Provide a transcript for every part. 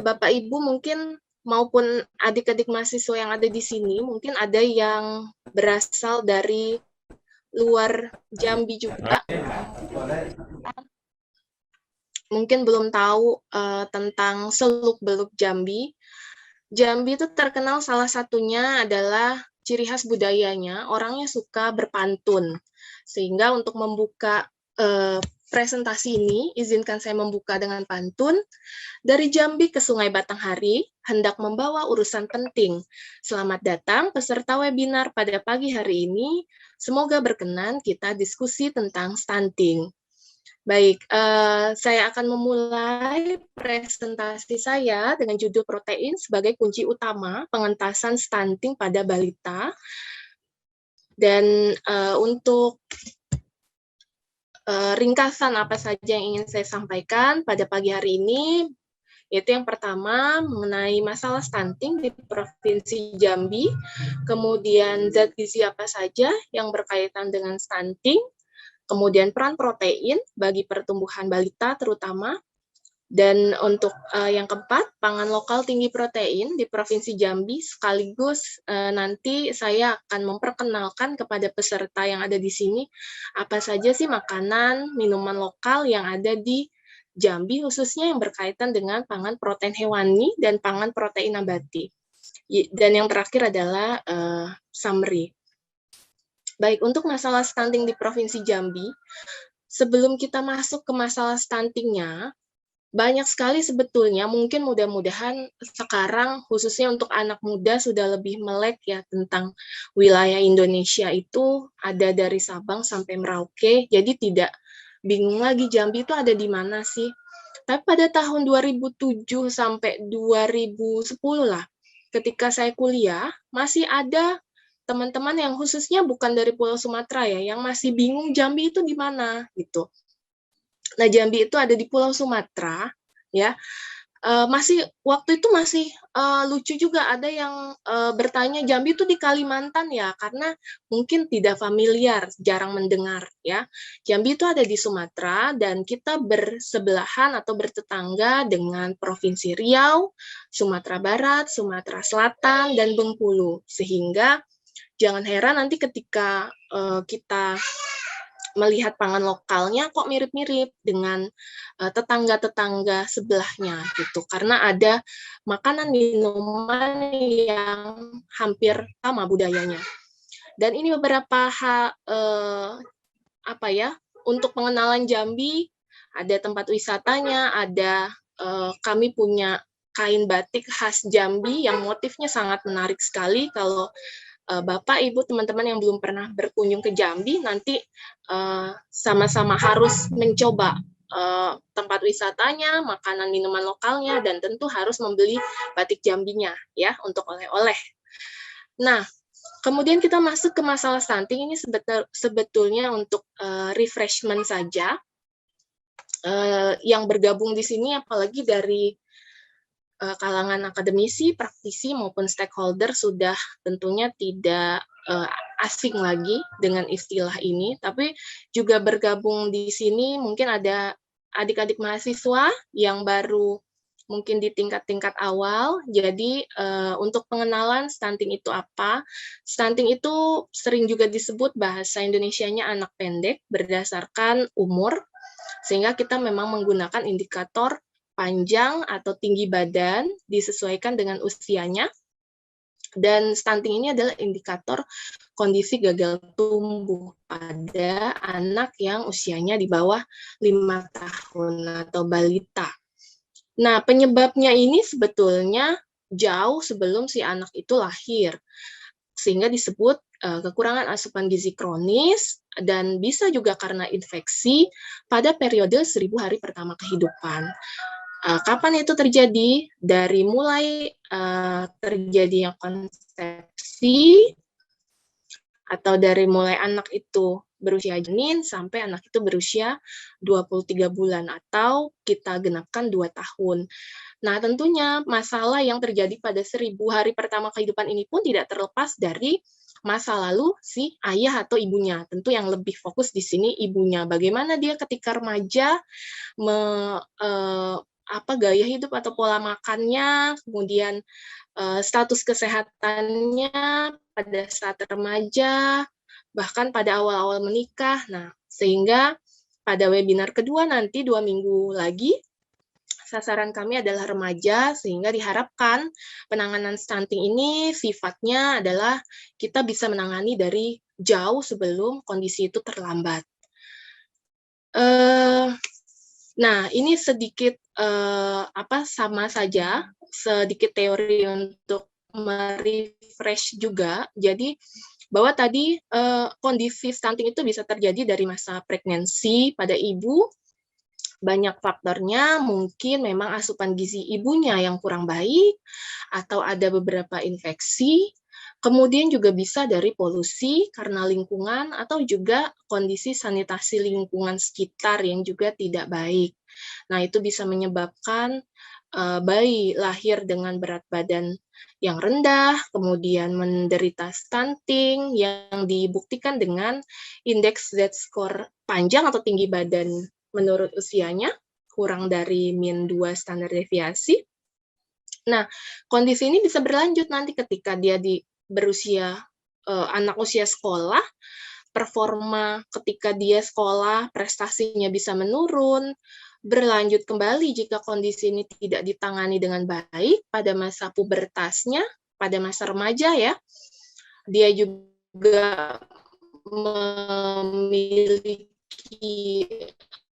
Bapak Ibu mungkin maupun adik-adik mahasiswa yang ada di sini, mungkin ada yang berasal dari luar Jambi juga. Mungkin belum tahu tentang Seluk-Beluk Jambi. Jambi itu terkenal salah satunya adalah ciri khas budayanya, orangnya suka berpantun. Sehingga untuk membuka presentasi ini, izinkan saya membuka dengan pantun. Dari Jambi ke Sungai Batanghari, hendak membawa urusan penting. Selamat datang peserta webinar pada pagi hari ini. Semoga berkenan kita diskusi tentang stunting. Baik, saya akan memulai presentasi saya dengan judul protein sebagai kunci utama pengentasan stunting pada balita. Dan untuk ringkasan apa saja yang ingin saya sampaikan pada pagi hari ini, yaitu yang pertama mengenai masalah stunting di Provinsi Jambi, kemudian zat gizi apa saja yang berkaitan dengan stunting, kemudian peran protein bagi pertumbuhan balita terutama, dan untuk yang keempat, pangan lokal tinggi protein di Provinsi Jambi, sekaligus nanti saya akan memperkenalkan kepada peserta yang ada di sini apa saja sih makanan, minuman lokal yang ada di Jambi, khususnya yang berkaitan dengan pangan protein hewani dan pangan protein nabati. Dan yang terakhir adalah summary. Baik, untuk masalah stunting di Provinsi Jambi, sebelum kita masuk ke masalah stuntingnya, banyak sekali sebetulnya, mungkin mudah-mudahan sekarang khususnya untuk anak muda sudah lebih melek ya tentang wilayah Indonesia itu ada dari Sabang sampai Merauke, jadi tidak bingung lagi Jambi itu ada di mana sih. Tapi pada tahun 2007 sampai 2010 lah, ketika saya kuliah, masih ada teman-teman yang khususnya bukan dari Pulau Sumatera ya, yang masih bingung Jambi itu di mana gitu. Nah, Jambi itu ada di Pulau Sumatera, ya. Waktu itu masih lucu juga ada yang bertanya Jambi itu di Kalimantan ya, karena mungkin tidak familiar, jarang mendengar ya. Jambi itu ada di Sumatera dan kita bersebelahan atau bertetangga dengan Provinsi Riau, Sumatera Barat, Sumatera Selatan, dan Bengkulu. Sehingga jangan heran nanti ketika kita melihat pangan lokalnya kok mirip-mirip dengan tetangga-tetangga sebelahnya gitu, karena ada makanan minuman yang hampir sama budayanya. Dan ini beberapa untuk pengenalan Jambi, ada tempat wisatanya, ada kami punya kain batik khas Jambi yang motifnya sangat menarik sekali. Kalau Bapak, Ibu, teman-teman yang belum pernah berkunjung ke Jambi, nanti sama-sama harus mencoba tempat wisatanya, makanan minuman lokalnya, dan tentu harus membeli batik Jambinya ya untuk oleh-oleh. Nah, kemudian kita masuk ke masalah stunting ini sebetulnya untuk refreshment saja. Yang bergabung di sini apalagi dari kalangan akademisi, praktisi, maupun stakeholder sudah tentunya tidak asing lagi dengan istilah ini, tapi juga bergabung di sini mungkin ada adik-adik mahasiswa yang baru mungkin di tingkat-tingkat awal. Jadi untuk pengenalan stunting itu apa? Stunting itu sering juga disebut bahasa Indonesianya anak pendek berdasarkan umur, sehingga kita memang menggunakan indikator panjang atau tinggi badan disesuaikan dengan usianya, dan stunting ini adalah indikator kondisi gagal tumbuh pada anak yang usianya di bawah 5 tahun atau balita. Nah, penyebabnya ini sebetulnya jauh sebelum si anak itu lahir, sehingga disebut kekurangan asupan gizi kronis, dan bisa juga karena infeksi pada periode 1000 hari pertama kehidupan. Kapan itu terjadi? Dari mulai terjadinya konsepsi, atau dari mulai anak itu berusia janin sampai anak itu berusia 23 bulan, atau kita genapkan 2 tahun. Nah, tentunya masalah yang terjadi pada 1000 hari pertama kehidupan ini pun tidak terlepas dari masa lalu si ayah atau ibunya. Tentu yang lebih fokus di sini ibunya. Bagaimana dia ketika remaja gaya hidup atau pola makannya, kemudian status kesehatannya pada saat remaja, bahkan pada awal-awal menikah. Nah, sehingga pada webinar kedua nanti 2 minggu lagi, sasaran kami adalah remaja, sehingga diharapkan penanganan stunting ini sifatnya adalah kita bisa menangani dari jauh sebelum kondisi itu terlambat. Nah, ini sedikit sama saja, sedikit teori untuk merefresh juga. Jadi bahwa tadi kondisi stunting itu bisa terjadi dari masa pregnancy pada ibu. Banyak faktornya, mungkin memang asupan gizi ibunya yang kurang baik, atau ada beberapa infeksi, kemudian juga bisa dari polusi karena lingkungan, atau juga kondisi sanitasi lingkungan sekitar yang juga tidak baik. Nah, itu bisa menyebabkan bayi lahir dengan berat badan yang rendah, kemudian menderita stunting yang dibuktikan dengan indeks Z-score panjang atau tinggi badan menurut usianya, kurang dari -2 standar deviasi. Nah, kondisi ini bisa berlanjut nanti ketika dia berusia anak usia sekolah, performa ketika dia sekolah, prestasinya bisa menurun, berlanjut kembali jika kondisi ini tidak ditangani dengan baik pada masa pubertasnya, pada masa remaja ya. Dia juga memiliki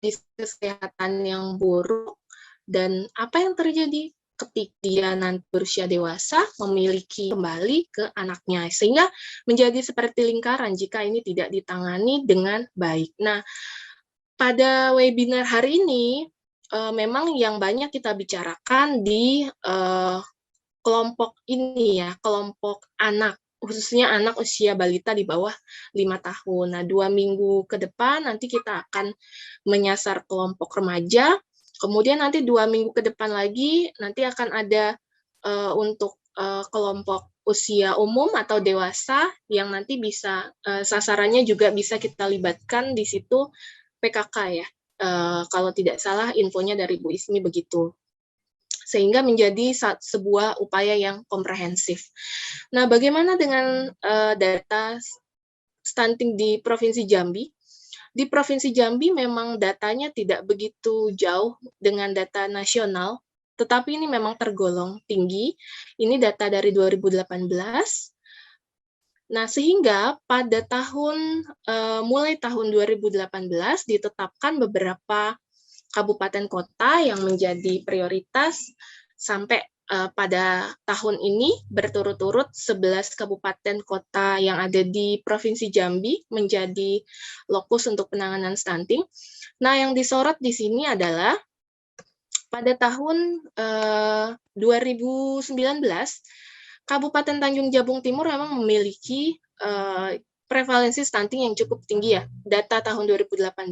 kesehatan yang buruk, dan apa yang terjadi ketika dia nanti berusia dewasa memiliki kembali ke anaknya, sehingga menjadi seperti lingkaran jika ini tidak ditangani dengan baik. Nah, pada webinar hari ini memang yang banyak kita bicarakan di kelompok ini ya, kelompok anak, khususnya anak usia balita di bawah 5 tahun. Nah, 2 minggu ke depan nanti kita akan menyasar kelompok remaja, kemudian nanti 2 minggu ke depan lagi, nanti akan ada untuk kelompok usia umum atau dewasa, yang nanti bisa sasarannya juga bisa kita libatkan di situ PKK ya, kalau tidak salah infonya dari Bu Ismi begitu. Sehingga menjadi sebuah upaya yang komprehensif. Nah, bagaimana dengan data stunting di Provinsi Jambi? Di Provinsi Jambi memang datanya tidak begitu jauh dengan data nasional, tetapi ini memang tergolong tinggi. Ini data dari 2018. Nah, sehingga pada mulai tahun 2018 ditetapkan beberapa kabupaten kota yang menjadi prioritas sampai pada tahun ini berturut-turut 11 kabupaten kota yang ada di Provinsi Jambi menjadi lokus untuk penanganan stunting. Nah, yang disorot di sini adalah pada tahun 2019, Kabupaten Tanjung Jabung Timur memang memiliki prevalensi stunting yang cukup tinggi ya. Data tahun 2018,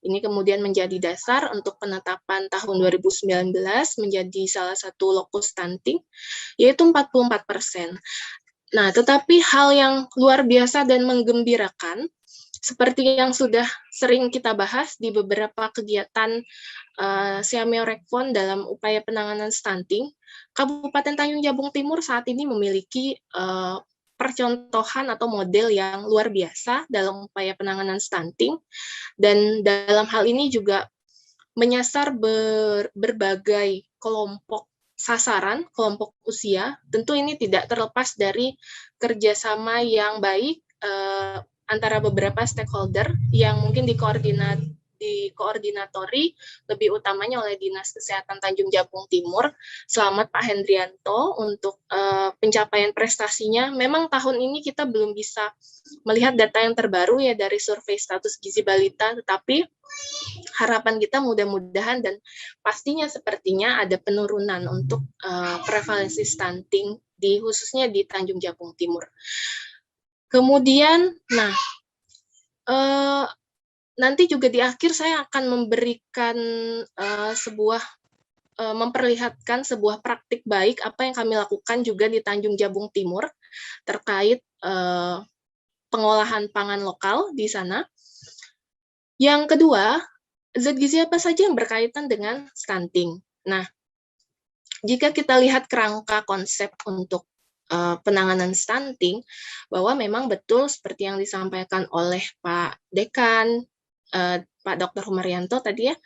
ini kemudian menjadi dasar untuk penetapan tahun 2019 menjadi salah satu lokus stunting, yaitu 44%. Nah, tetapi hal yang luar biasa dan menggembirakan, seperti yang sudah sering kita bahas di beberapa kegiatan Siameo Rekfon dalam upaya penanganan stunting, Kabupaten Tanjung Jabung Timur saat ini memiliki percontohan atau model yang luar biasa dalam upaya penanganan stunting, dan dalam hal ini juga menyasar berbagai kelompok sasaran, kelompok usia. Tentu ini tidak terlepas dari kerjasama yang baik antara beberapa stakeholder yang mungkin dikoordinatori lebih utamanya oleh Dinas Kesehatan Tanjung Jabung Timur. Selamat Pak Hendrianto untuk pencapaian prestasinya. Memang tahun ini kita belum bisa melihat data yang terbaru ya dari survei status gizi balita, tetapi harapan kita mudah-mudahan dan pastinya sepertinya ada penurunan untuk prevalensi stunting khususnya di Tanjung Jabung Timur. Kemudian, nanti juga di akhir saya akan memberikan memperlihatkan sebuah praktik baik apa yang kami lakukan juga di Tanjung Jabung Timur terkait pengolahan pangan lokal di sana. Yang kedua, zat gizi apa saja yang berkaitan dengan stunting? Nah, jika kita lihat kerangka konsep untuk penanganan stunting, bahwa memang betul seperti yang disampaikan oleh Pak Dekan, Pak Dr. Humarianto tadi ya,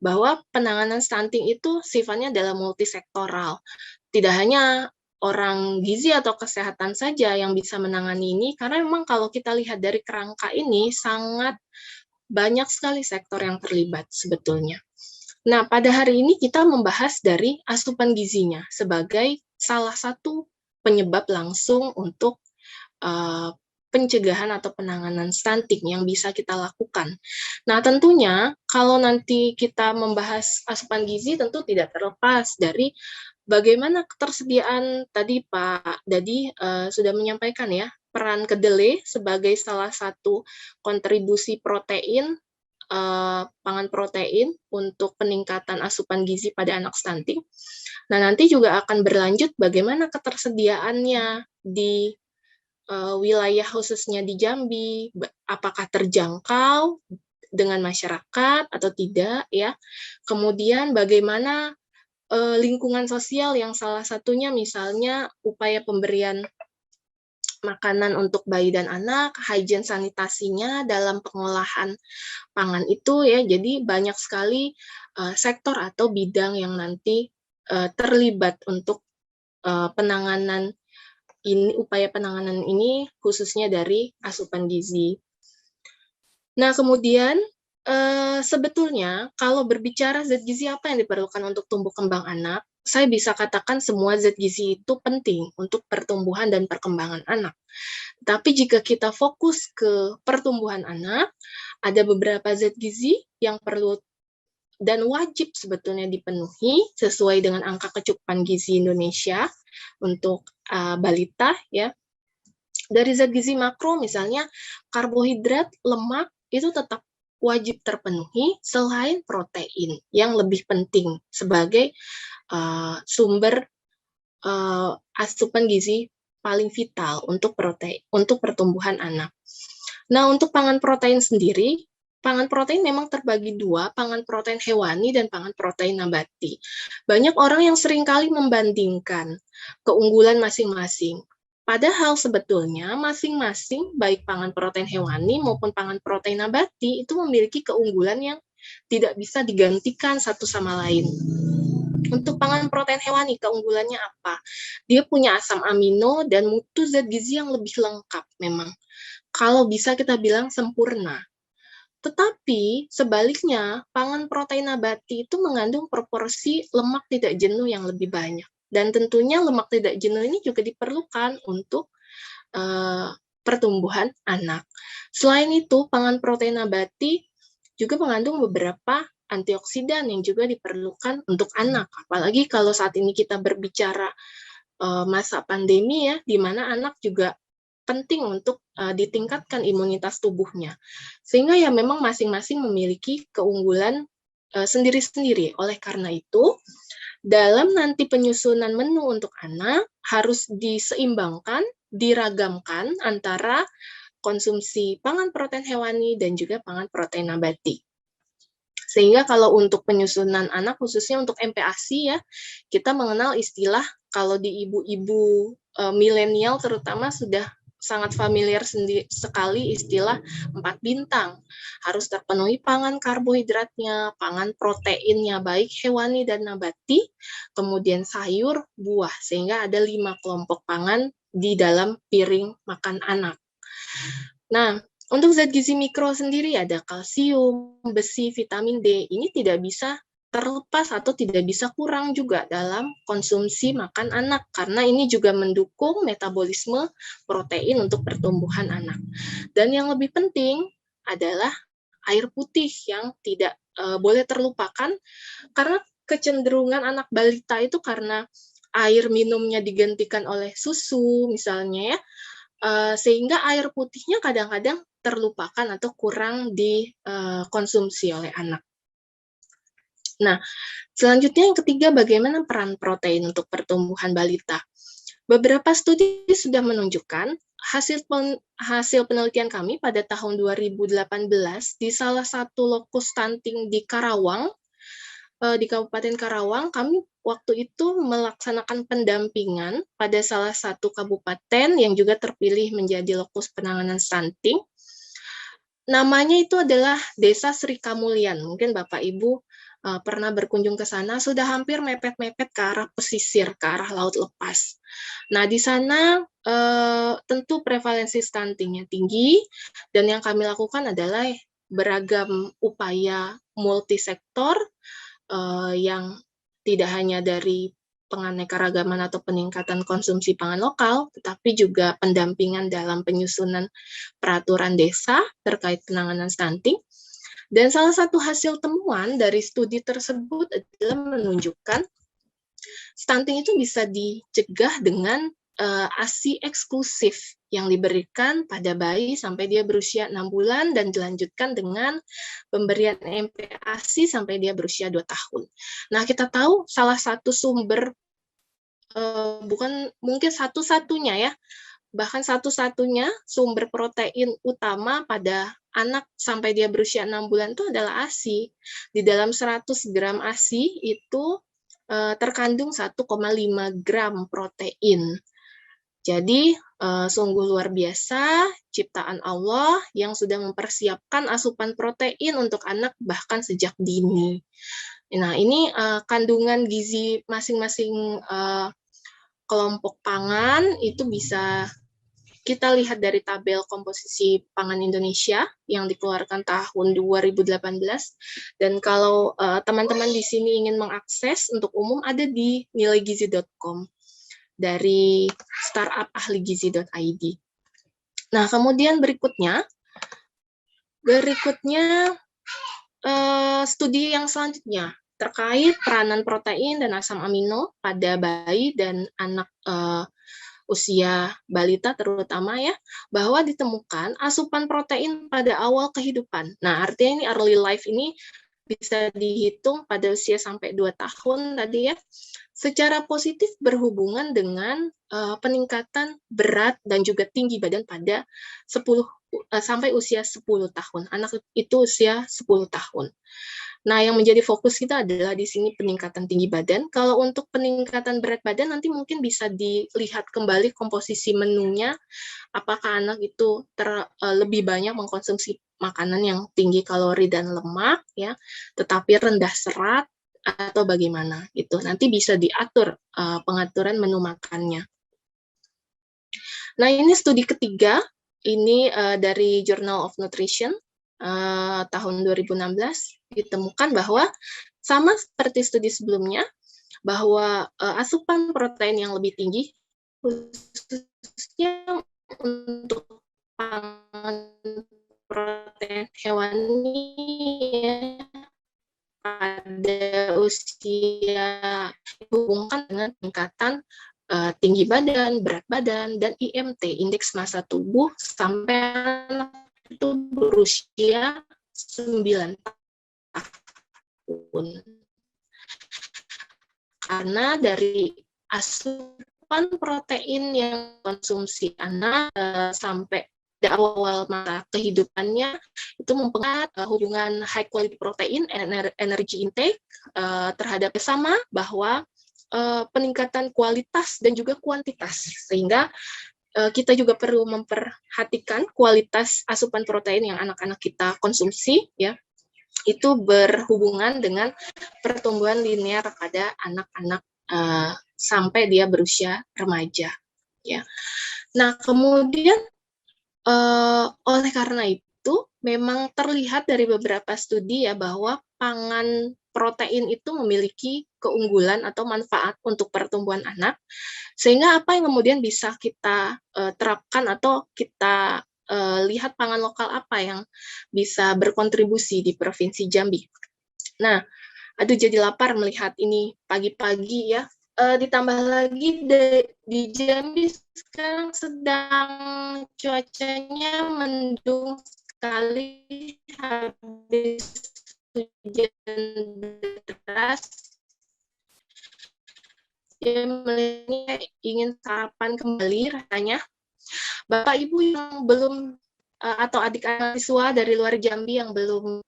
bahwa penanganan stunting itu sifatnya adalah multisektoral. Tidak hanya orang gizi atau kesehatan saja yang bisa menangani ini, karena memang kalau kita lihat dari kerangka ini sangat banyak sekali sektor yang terlibat sebetulnya. Nah, pada hari ini kita membahas dari asupan gizinya sebagai salah satu penyebab langsung untuk pencegahan atau penanganan stunting yang bisa kita lakukan. Nah, tentunya kalau nanti kita membahas asupan gizi tentu tidak terlepas dari bagaimana ketersediaan. Tadi Pak Dadi sudah menyampaikan ya, peran kedelai sebagai salah satu kontribusi protein, pangan protein untuk peningkatan asupan gizi pada anak stunting. Nah, nanti juga akan berlanjut bagaimana ketersediaannya di wilayah khususnya di Jambi, apakah terjangkau dengan masyarakat atau tidak ya. Kemudian bagaimana lingkungan sosial yang salah satunya misalnya upaya pemberian makanan untuk bayi dan anak, hygiene sanitasinya dalam pengolahan pangan itu ya. Jadi banyak sekali sektor atau bidang yang nanti terlibat untuk penanganan ini, upaya penanganan ini khususnya dari asupan gizi. Nah, kemudian sebetulnya kalau berbicara zat gizi apa yang diperlukan untuk tumbuh kembang anak, saya bisa katakan semua zat gizi itu penting untuk pertumbuhan dan perkembangan anak. Tapi jika kita fokus ke pertumbuhan anak, ada beberapa zat gizi yang perlu dan wajib sebetulnya dipenuhi sesuai dengan angka kecukupan gizi Indonesia untuk balita ya. Dari zat gizi makro misalnya karbohidrat, lemak itu tetap wajib terpenuhi selain protein yang lebih penting sebagai sumber asupan gizi paling vital untuk pertumbuhan anak. Nah, untuk pangan protein sendiri, pangan protein memang terbagi dua, pangan protein hewani dan pangan protein nabati. Banyak orang yang seringkali membandingkan keunggulan masing-masing. Padahal sebetulnya masing-masing baik pangan protein hewani maupun pangan protein nabati itu memiliki keunggulan yang tidak bisa digantikan satu sama lain. Untuk pangan protein hewani, keunggulannya apa? Dia punya asam amino dan mutu zat gizi yang lebih lengkap memang. Kalau bisa kita bilang sempurna. Tetapi sebaliknya, pangan protein nabati itu mengandung proporsi lemak tidak jenuh yang lebih banyak. Dan tentunya lemak tidak jenuh ini juga diperlukan untuk pertumbuhan anak. Selain itu, pangan protein nabati juga mengandung beberapa antioksidan yang juga diperlukan untuk anak. Apalagi kalau saat ini kita berbicara masa pandemi ya, di mana anak juga penting untuk ditingkatkan imunitas tubuhnya. Sehingga ya memang masing-masing memiliki keunggulan sendiri-sendiri. Oleh karena itu, dalam nanti penyusunan menu untuk anak harus diseimbangkan, diragamkan antara konsumsi pangan protein hewani dan juga pangan protein nabati. Sehingga kalau untuk penyusunan anak, khususnya untuk MPASI ya, kita mengenal istilah kalau di ibu-ibu milenial terutama sudah sangat familiar sekali istilah 4 bintang. Harus terpenuhi pangan karbohidratnya, pangan proteinnya, baik hewani dan nabati, kemudian sayur, buah, sehingga ada 5 kelompok pangan di dalam piring makan anak. Nah, untuk zat gizi mikro sendiri ada kalsium, besi, vitamin D. Ini tidak bisa terlepas atau tidak bisa kurang juga dalam konsumsi makan anak, karena ini juga mendukung metabolisme protein untuk pertumbuhan anak. Dan yang lebih penting adalah air putih yang tidak boleh terlupakan, karena kecenderungan anak balita itu karena air minumnya digantikan oleh susu misalnya ya, sehingga air putihnya kadang-kadang terlupakan atau kurang dikonsumsi oleh anak. Nah, selanjutnya yang ketiga, bagaimana peran protein untuk pertumbuhan balita? Beberapa studi sudah menunjukkan hasil penelitian kami pada tahun 2018 di salah satu lokus stunting di Karawang, di Kabupaten Karawang, kami waktu itu melaksanakan pendampingan pada salah satu kabupaten yang juga terpilih menjadi lokus penanganan stunting. Namanya itu adalah Desa Sri Kamulyan. Mungkin Bapak Ibu pernah berkunjung ke sana, sudah hampir mepet-mepet ke arah pesisir, ke arah laut lepas. Nah, di sana tentu prevalensi stuntingnya tinggi, dan yang kami lakukan adalah beragam upaya multisektor yang tidak hanya dari penganekaragaman atau peningkatan konsumsi pangan lokal, tetapi juga pendampingan dalam penyusunan peraturan desa terkait penanganan stunting. Dan salah satu hasil temuan dari studi tersebut adalah menunjukkan stunting itu bisa dicegah dengan ASI eksklusif yang diberikan pada bayi sampai dia berusia 6 bulan dan dilanjutkan dengan pemberian MPASI sampai dia berusia 2 tahun. Nah, kita tahu salah satu sumber, bukan mungkin satu-satunya ya, bahkan satu-satunya sumber protein utama pada anak sampai dia berusia 6 bulan itu adalah ASI. Di dalam 100 gram ASI itu terkandung 1,5 gram protein. Jadi, sungguh luar biasa ciptaan Allah yang sudah mempersiapkan asupan protein untuk anak bahkan sejak dini. Nah, ini kandungan gizi masing-masing kelompok pangan itu bisa kita lihat dari tabel komposisi pangan Indonesia yang dikeluarkan tahun 2018. Dan kalau teman-teman di sini ingin mengakses untuk umum, ada di nilaigizi.com dari startup ahligizi.id. Nah, kemudian berikutnya studi yang selanjutnya terkait peranan protein dan asam amino pada bayi dan anak usia balita terutama ya, bahwa ditemukan asupan protein pada awal kehidupan. Nah, artinya ini early life ini bisa dihitung pada usia sampai 2 tahun tadi ya, secara positif berhubungan dengan peningkatan berat dan juga tinggi badan pada 10 sampai usia 10 tahun. Anak itu usia 10 tahun. Nah, yang menjadi fokus kita adalah di sini peningkatan tinggi badan. Kalau untuk peningkatan berat badan nanti mungkin bisa dilihat kembali komposisi menunya, apakah anak itu lebih banyak mengkonsumsi makanan yang tinggi kalori dan lemak ya, tetapi rendah serat atau bagaimana itu. Nanti bisa diatur pengaturan menu makannya. Nah, ini studi ketiga, ini dari Journal of Nutrition tahun 2016 ditemukan bahwa sama seperti studi sebelumnya, bahwa asupan protein yang lebih tinggi khususnya untuk pangan protein hewani ya, pada usia dihubungkan dengan peningkatan tinggi badan, berat badan, dan IMT, indeks massa tubuh, sampai anak itu berusia 9 tahun. Karena dari asupan protein yang konsumsi anak sampai di awal masa kehidupannya itu mempengaruhi hubungan high quality protein and energy intake terhadap sama bahwa peningkatan kualitas dan juga kuantitas, sehingga kita juga perlu memperhatikan kualitas asupan protein yang anak-anak kita konsumsi ya, itu berhubungan dengan pertumbuhan linear pada anak-anak sampai dia berusia remaja ya. Nah, kemudian oleh karena itu memang terlihat dari beberapa studi ya bahwa pangan protein itu memiliki keunggulan atau manfaat untuk pertumbuhan anak, sehingga apa yang kemudian bisa kita terapkan atau kita lihat pangan lokal apa yang bisa berkontribusi di Provinsi Jambi. Nah, aduh jadi lapar melihat ini pagi-pagi ya. Ditambah lagi di Jambi sekarang sedang cuacanya mendung sekali habis hujan deras. Ya, ingin sarapan kembali rasanya. Bapak Ibu yang belum atau adik mahasiswa dari luar Jambi yang belum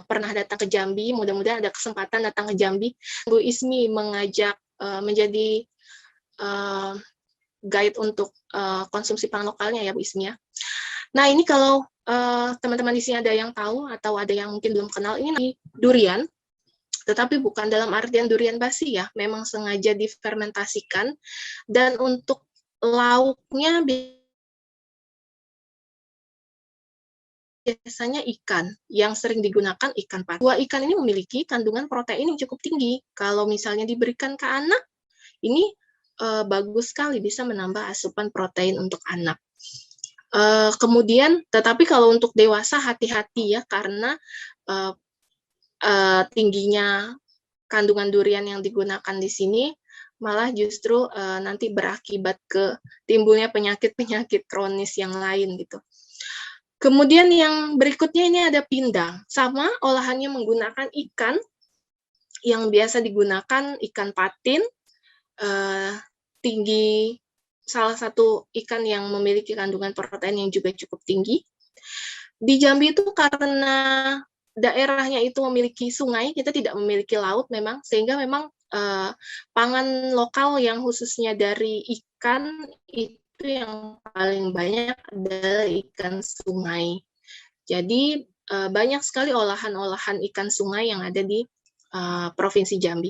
pernah datang ke Jambi, mudah-mudahan ada kesempatan datang ke Jambi. Bu Ismi mengajak menjadi guide untuk konsumsi pangan lokalnya ya Bu Ismi ya. Nah ini kalau teman-teman di sini ada yang tahu atau ada yang mungkin belum kenal, ini durian, tetapi bukan dalam artian durian basi ya, memang sengaja difermentasikan, dan untuk lauknya biasanya ikan yang sering digunakan ikan patin. Dua ikan ini memiliki kandungan protein yang cukup tinggi. Kalau misalnya diberikan ke anak, ini bagus sekali bisa menambah asupan protein untuk anak. Kemudian, tetapi kalau untuk dewasa hati-hati ya, karena tingginya kandungan durian yang digunakan di sini malah justru nanti berakibat ke timbulnya penyakit-penyakit kronis yang lain gitu. Kemudian yang berikutnya ini ada pindang, sama olahannya menggunakan ikan yang biasa digunakan ikan patin, tinggi, salah satu ikan yang memiliki kandungan protein yang juga cukup tinggi. Di Jambi itu karena daerahnya itu memiliki sungai, kita tidak memiliki laut memang, sehingga memang pangan lokal yang khususnya dari ikan itu yang paling banyak adalah ikan sungai. Jadi banyak sekali olahan-olahan ikan sungai yang ada di Provinsi Jambi.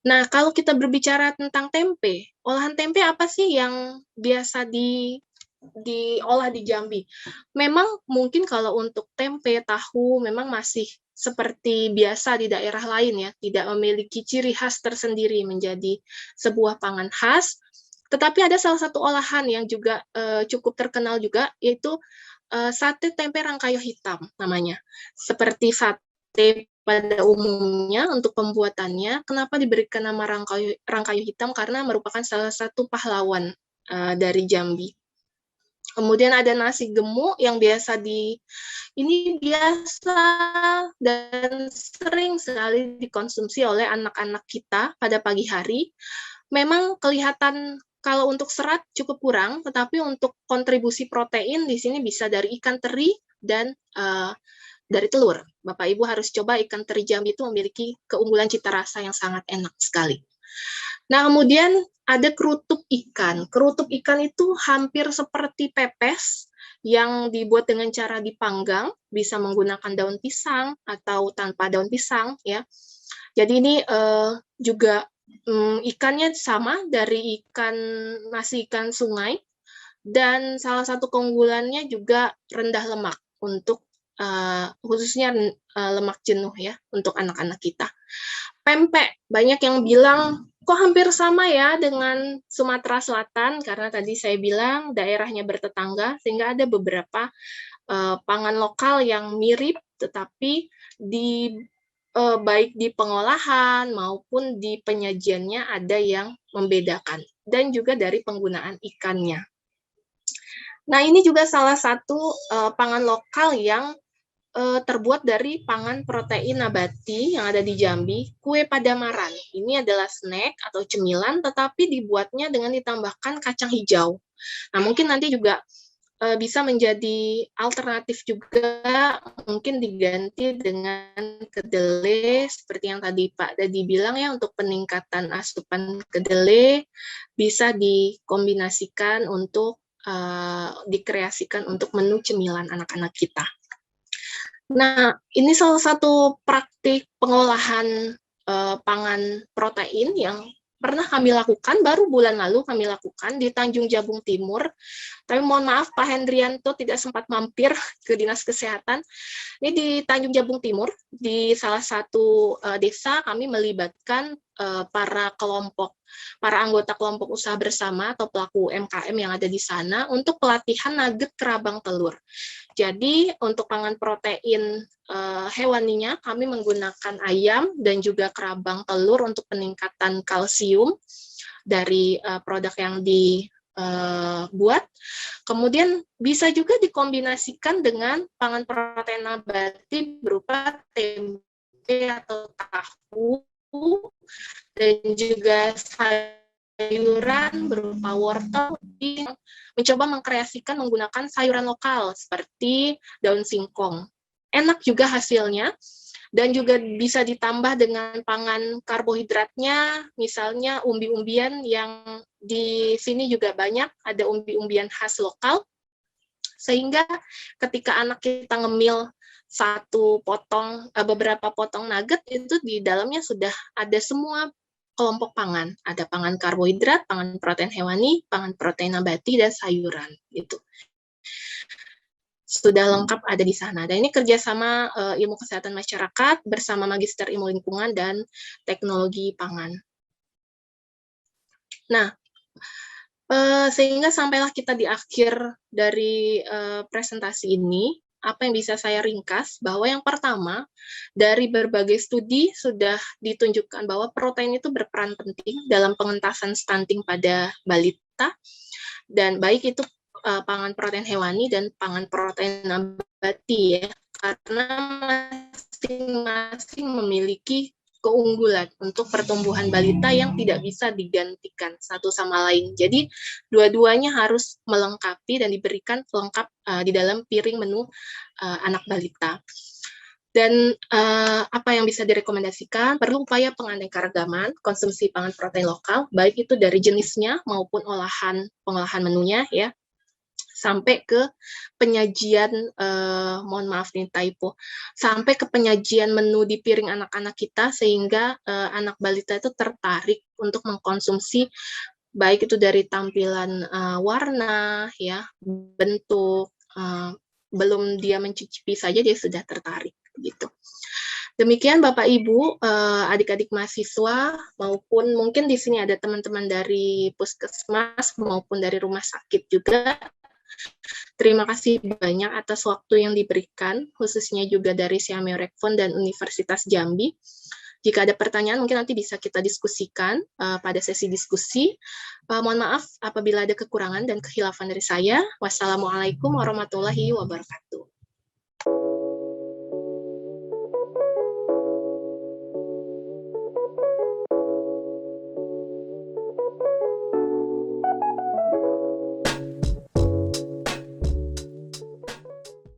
Nah, kalau kita berbicara tentang tempe, olahan tempe apa sih yang biasa diolah di Jambi? Memang mungkin kalau untuk tempe, tahu, memang masih seperti biasa di daerah lain ya, tidak memiliki ciri khas tersendiri menjadi sebuah pangan khas. Tetapi ada salah satu olahan yang juga cukup terkenal juga, yaitu sate tempe rangkayo hitam namanya. Seperti sate pada umumnya untuk pembuatannya, kenapa diberikan nama rangkayo hitam? Karena merupakan salah satu pahlawan dari Jambi. Kemudian ada nasi gemuk yang ini biasa dan sering sekali dikonsumsi oleh anak-anak kita pada pagi hari. Memang kelihatan kalau untuk serat cukup kurang, tetapi untuk kontribusi protein di sini bisa dari ikan teri dan dari telur. Bapak Ibu harus coba ikan teri Jambi itu memiliki keunggulan cita rasa yang sangat enak sekali. Nah, kemudian ada kerutuk ikan. Kerutuk ikan itu hampir seperti pepes yang dibuat dengan cara dipanggang, bisa menggunakan daun pisang atau tanpa daun pisang ya. Jadi ini juga ikannya sama dari nasi ikan sungai, dan salah satu keunggulannya juga rendah lemak untuk khususnya lemak jenuh ya untuk anak-anak kita. Pempek, banyak yang bilang kok hampir sama ya dengan Sumatera Selatan, karena tadi saya bilang daerahnya bertetangga, sehingga ada beberapa pangan lokal yang mirip, tetapi baik di pengolahan maupun di penyajiannya ada yang membedakan, dan juga dari penggunaan ikannya. Nah, ini juga salah satu pangan lokal yang terbuat dari pangan protein nabati yang ada di Jambi, kue Padamaran. Ini adalah snack atau cemilan, tetapi dibuatnya dengan ditambahkan kacang hijau. Nah, mungkin nanti juga bisa menjadi alternatif juga, mungkin diganti dengan kedelai, seperti yang tadi Pak Dadi bilang ya, untuk peningkatan asupan kedelai, bisa dikombinasikan untuk dikreasikan untuk menu cemilan anak-anak kita. Nah, ini salah satu praktik pengolahan pangan protein yang pernah kami lakukan, baru bulan lalu kami lakukan di Tanjung Jabung Timur. Tapi mohon maaf Pak Hendrianto tidak sempat mampir ke Dinas Kesehatan. Ini di Tanjung Jabung Timur, di salah satu desa kami melibatkan para anggota kelompok usaha bersama atau pelaku UMKM yang ada di sana untuk pelatihan nugget kerabang telur. Jadi untuk pangan protein hewaninya kami menggunakan ayam dan juga kerabang telur untuk peningkatan kalsium dari produk yang dibuat. Kemudian bisa juga dikombinasikan dengan pangan protein nabati berupa tempe atau tahu dan juga sayur sayuran berupa wortel, mencoba mengkreasikan menggunakan sayuran lokal seperti daun singkong. Enak juga hasilnya, dan juga bisa ditambah dengan pangan karbohidratnya, misalnya umbi-umbian yang di sini juga banyak, ada umbi-umbian khas lokal, sehingga ketika anak kita ngemil beberapa potong nugget, itu di dalamnya sudah ada semua kelompok pangan. Ada pangan karbohidrat, pangan protein hewani, pangan protein nabati, dan sayuran. Gitu. Sudah lengkap ada di sana. Dan ini kerjasama ilmu kesehatan masyarakat bersama Magister Ilmu Lingkungan dan Teknologi Pangan. Nah, sehingga sampailah kita di akhir dari presentasi ini. Apa yang bisa saya ringkas, bahwa yang pertama, dari berbagai studi sudah ditunjukkan bahwa protein itu berperan penting dalam pengentasan stunting pada balita, dan baik itu pangan protein hewani dan pangan protein nabati, ya, karena masing-masing memiliki keunggulan untuk pertumbuhan balita yang tidak bisa digantikan satu sama lain. Jadi dua-duanya harus melengkapi dan diberikan lengkap di dalam piring menu anak balita. Dan apa yang bisa direkomendasikan, perlu upaya penganeka-ragaman konsumsi pangan protein lokal, baik itu dari jenisnya maupun pengolahan menunya, ya, sampai ke penyajian, mohon maaf nih typo, sampai ke penyajian menu di piring anak-anak kita, sehingga anak balita itu tertarik untuk mengkonsumsi, baik itu dari tampilan warna, ya, bentuk, belum dia mencicipi saja dia sudah tertarik, gitu. Demikian Bapak Ibu, adik-adik mahasiswa, maupun mungkin di sini ada teman-teman dari puskesmas maupun dari rumah sakit juga. Terima kasih banyak atas waktu yang diberikan, khususnya juga dari Siameo Rekfon dan Universitas Jambi. Jika ada pertanyaan, mungkin nanti bisa kita diskusikan pada sesi diskusi. Mohon maaf apabila ada kekurangan dan kehilafan dari saya. Wassalamualaikum warahmatullahi wabarakatuh.